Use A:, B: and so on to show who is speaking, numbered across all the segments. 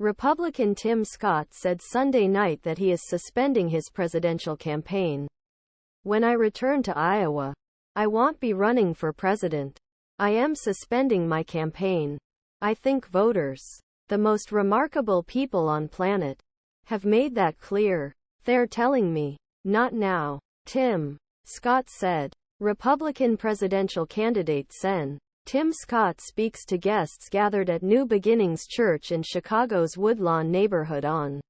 A: Republican Tim Scott said Sunday night that he is suspending his presidential campaign. "When I return to Iowa, I won't be running for president. I am suspending my campaign. I think voters, the most remarkable people on planet, have made that clear. They're telling me, not now," Tim Scott said. Republican presidential candidate Sen. Tim Scott speaks to guests gathered at New Beginnings Church in Chicago's Woodlawn neighborhood on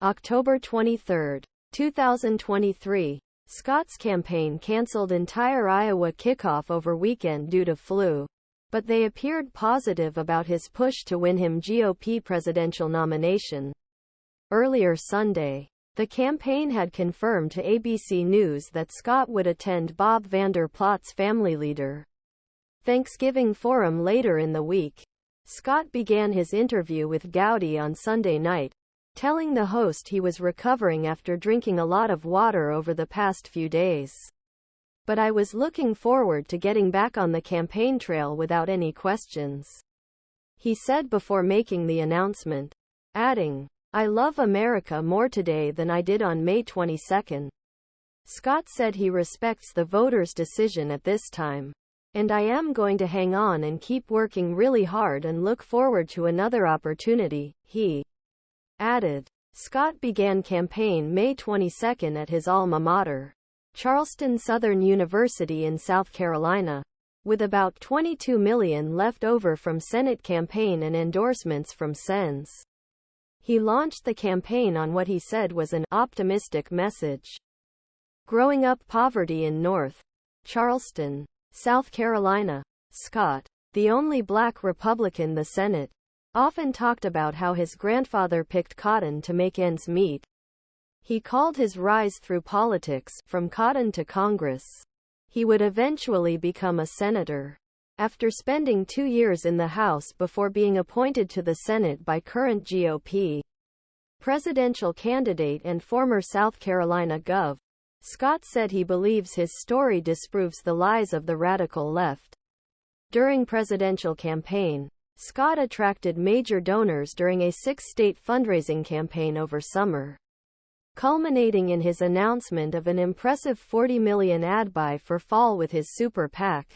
A: October 23, 2023. Scott's campaign canceled entire Iowa kickoff over weekend due to flu, but they appeared positive about his push to win him GOP presidential nomination. Earlier Sunday, the campaign had confirmed to ABC News that Scott would attend Bob Vander Plaats' family leader Thanksgiving forum later in the week. Scott began his interview with Gowdy on Sunday night, telling the host he was recovering after drinking a lot of water over the past few days. "But I was looking forward to getting back on the campaign trail without any questions," he said before making the announcement, adding, "I love America more today than I did on May 22. Scott said he respects the voters' decision at this time, "And I am going to hang on and keep working really hard and look forward to another opportunity," he added. Scott began campaign May 22 at his alma mater, Charleston Southern University in South Carolina, with about $22 million left over from Senate campaign and endorsements from Sens. He launched the campaign on what he said was an optimistic message. Growing up poverty in North Charleston, South Carolina, Scott, the only black Republican in the Senate, often talked about how his grandfather picked cotton to make ends meet. He called his rise through politics, from cotton to Congress. He would eventually become a senator, after spending 2 years in the House before being appointed to the Senate by current GOP presidential candidate and former South Carolina Gov. Scott said he believes his story disproves the lies of the radical left. During presidential campaign, Scott attracted major donors during a 6-state fundraising campaign over summer, culminating in his announcement of an impressive $40 million ad buy for fall with his super PAC,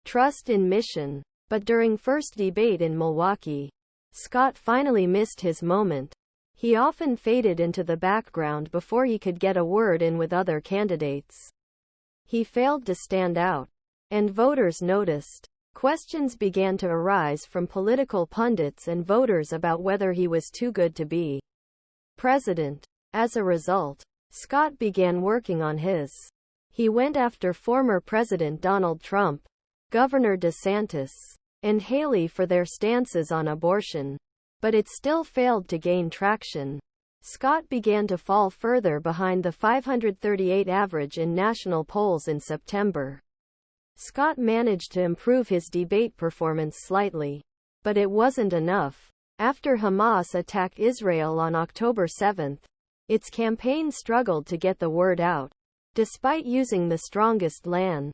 A: Trust in Mission. But during first debate in Milwaukee, Scott finally missed his moment. He often faded into the background before he could get a word in with other candidates. He failed to stand out, and voters noticed. Questions began to arise from political pundits and voters about whether he was too good to be president. As a result, Scott began working on his. He went after former President Donald Trump, Governor DeSantis, and Haley for their stances on abortion. But it still failed to gain traction. Scott began to fall further behind the 538 average in national polls in September. Scott managed to improve his debate performance slightly, but it wasn't enough. After Hamas attacked Israel on October 7, its campaign struggled to get the word out, despite using the strongest land